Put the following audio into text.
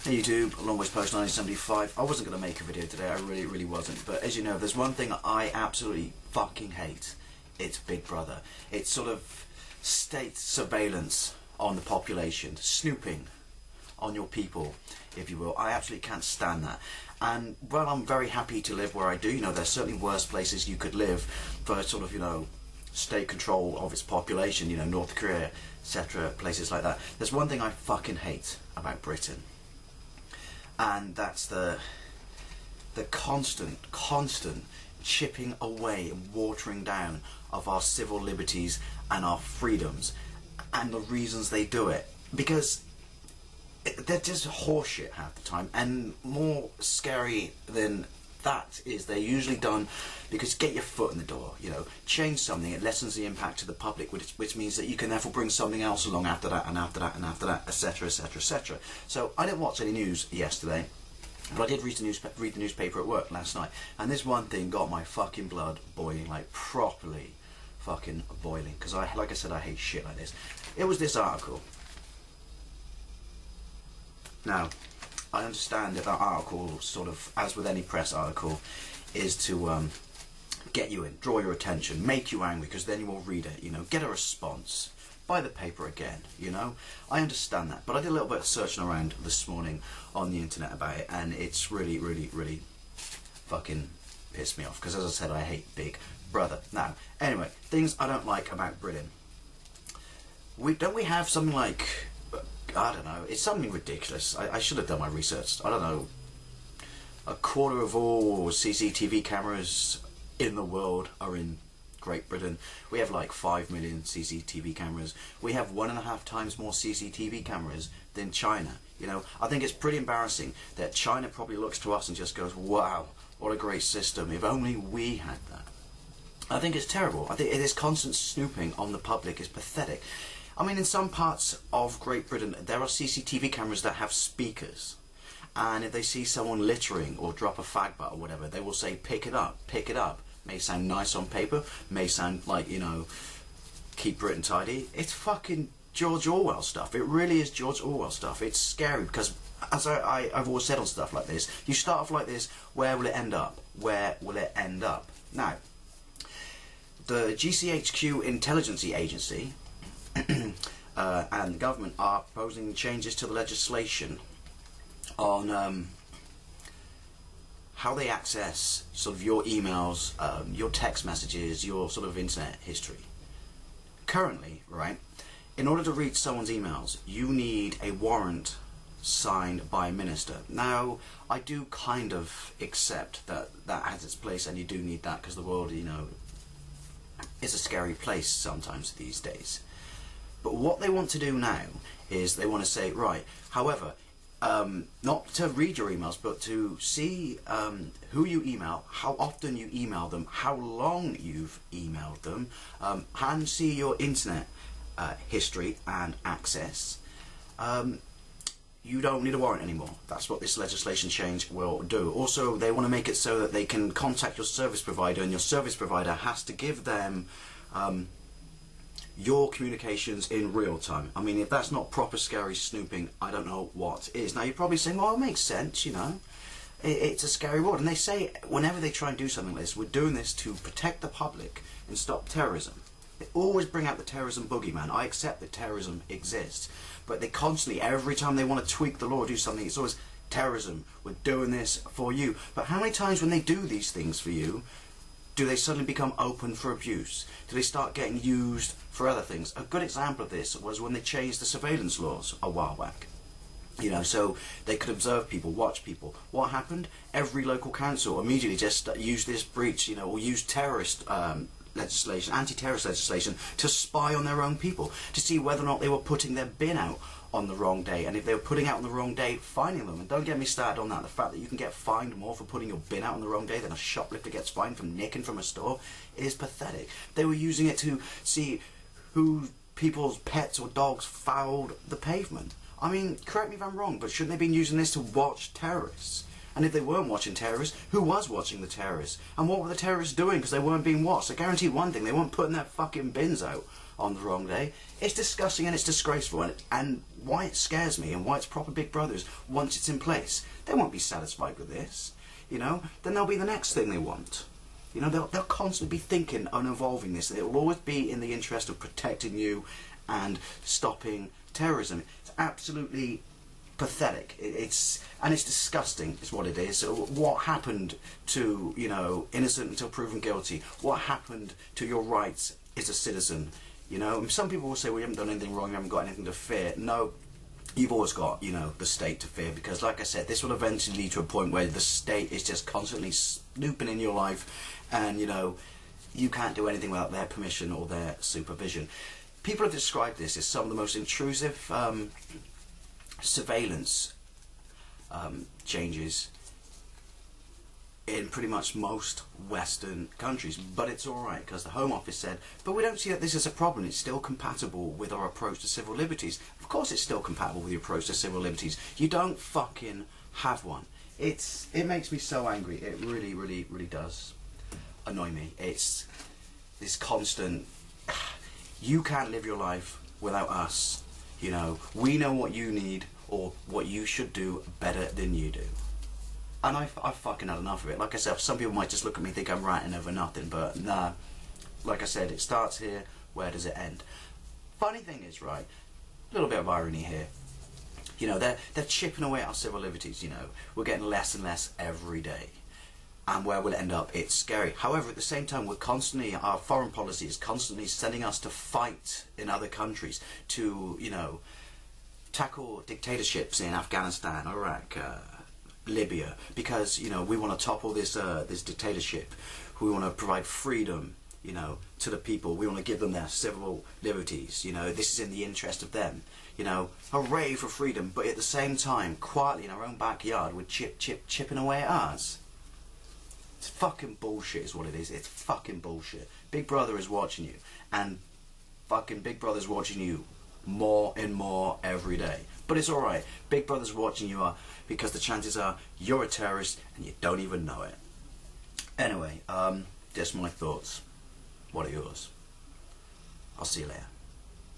Hey YouTube, Longboys Post 1975. I wasn't going to make a video today, I really wasn't. But as you know, there's one thing I absolutely fucking hate. It's Big Brother. It's sort of state surveillance on the population. Snooping on your people, if you will. I absolutely can't stand that. And, well, I'm very happy to live where I do. You know, there's certainly worse places you could live for sort of, you know, state control of its population. You know, North Korea, etc., places like that. There's one thing I fucking hate about Britain. And that's the constant chipping away and watering down of our civil liberties and our freedoms, and the reasons they do it. Because they're just horseshit half the time, and more scary than that is they're usually done because get your foot in the door, you know, change something, it lessens the impact to the public, which means that you can therefore bring something else along after that and after that and after that, etc, etc, etc. So I didn't watch any news yesterday, but I did read the newspaper at work last night, and this one thing got my fucking blood boiling, like properly fucking boiling, because like I said, I hate shit like this. It was this article. Now, I understand that that article, sort of, as with any press article, is to get you in, draw your attention, make you angry, because then you will read it, you know, get a response, buy the paper again, you know. I understand that, but I did a little bit of searching around this morning on the internet about it, and it's really fucking pissed me off, because as I said, I hate Big Brother. Now, anyway, things I don't like about Britain. Don't we have something like, I don't know, it's something ridiculous. I should have done my research. I don't know, a quarter of all CCTV cameras in the world are in Great Britain. We have like 5 million CCTV cameras. We have 1.5 times more CCTV cameras than China. You know, I think it's pretty embarrassing that China probably looks to us and just goes, wow, what a great system, if only we had that. I think it's terrible. I think this constant snooping on the public is pathetic. I mean, in some parts of Great Britain, there are CCTV cameras that have speakers. And if they see someone littering or drop a fag butt or whatever, they will say, pick it up, pick it up. May sound nice on paper, may sound like, you know, keep Britain tidy. It's fucking George Orwell stuff. It really is George Orwell stuff. It's scary because, as I've always said on stuff like this, you start off like this, where will it end up? Where will it end up? Now, the GCHQ Intelligence Agency and the government are proposing changes to the legislation on how they access sort of your emails, your text messages, your sort of internet history. Currently, right, in order to read someone's emails, you need a warrant signed by a minister. Now, I do kind of accept that that has its place, and you do need that because the world, you know, is a scary place sometimes these days. But what they want to do now is they want to say, right, however, not to read your emails, but to see who you email, how often you email them, how long you've emailed them, and see your internet history and access. You don't need a warrant anymore. That's what this legislation change will do. Also, they want to make it so that they can contact your service provider, and your service provider has to give them your communications in real time. I mean, if that's not proper scary snooping, I don't know what is. Now, you're probably saying, well, it makes sense, you know. It's a scary world. And they say, whenever they try and do something like this, we're doing this to protect the public and stop terrorism. They always bring out the terrorism boogeyman. I accept that terrorism exists. But they constantly, every time they want to tweak the law or do something, it's always terrorism. We're doing this for you. But how many times when they do these things for you, do they suddenly become open for abuse? Do they start getting used for other things? A good example of this was when they changed the surveillance laws a while back. You know, so they could observe people, watch people. What happened? Every local council immediately just used this breach, you know, or used terrorist legislation, anti-terrorist legislation, to spy on their own people, to see whether or not they were putting their bin out on the wrong day, and if they were putting out on the wrong day, fining them. And don't get me started on that. The fact that you can get fined more for putting your bin out on the wrong day than a shoplifter gets fined from nicking from a store is pathetic. They were using it to see who people's pets or dogs fouled the pavement. I mean, correct me if I'm wrong, but shouldn't they have been using this to watch terrorists? And if they weren't watching terrorists, who was watching the terrorists? And what were the terrorists doing because they weren't being watched? I guarantee one thing, they weren't putting their fucking bins out on the wrong day. It's disgusting and it's disgraceful, and why it scares me and why it's proper Big Brothers once it's in place. They won't be satisfied with this, you know. Then there'll be the next thing they want. You know, they'll constantly be thinking and evolving this. It will always be in the interest of protecting you and stopping terrorism. It's absolutely pathetic. It's disgusting is what it is. What happened to, you know, innocent until proven guilty? What happened to your rights as a citizen? You know, and some people will say, well, you haven't done anything wrong, you haven't got anything to fear. No, you've always got, you know, the state to fear, because like I said, this will eventually lead to a point where the state is just constantly snooping in your life, and, you know, you can't do anything without their permission or their supervision. People have described this as some of the most intrusive surveillance changes in pretty much most Western countries, but it's alright because the Home Office said, but we don't see that this is a problem, it's still compatible with our approach to civil liberties. Of course it's still compatible with your approach to civil liberties. You don't fucking have one. It makes me so angry. It really, really, really does annoy me. It's this constant, you can't live your life without us, you know, we know what you need or what you should do better than you do. And I've fucking had enough of it. Like I said, some people might just look at me and think I'm ranting over nothing, but nah. Like I said, it starts here, where does it end? Funny thing is, right, a little bit of irony here. You know, they're chipping away at our civil liberties, you know. We're getting less and less every day. And where we'll end up, it's scary. However, at the same time, our foreign policy is constantly sending us to fight in other countries, to, you know, tackle dictatorships in Afghanistan, Iraq, Libya, because, you know, we want to topple this dictatorship. We want to provide freedom, you know, to the people. We want to give them their civil liberties. You know, this is in the interest of them. You know, hooray for freedom, but at the same time, quietly in our own backyard, we're chipping away at ours. It's fucking bullshit is what it is. It's fucking bullshit. Big Brother is watching you, and fucking Big Brother's watching you more and more every day. But it's alright. Big Brother's watching you because the chances are you're a terrorist and you don't even know it. Anyway, just my thoughts. What are yours? I'll see you later.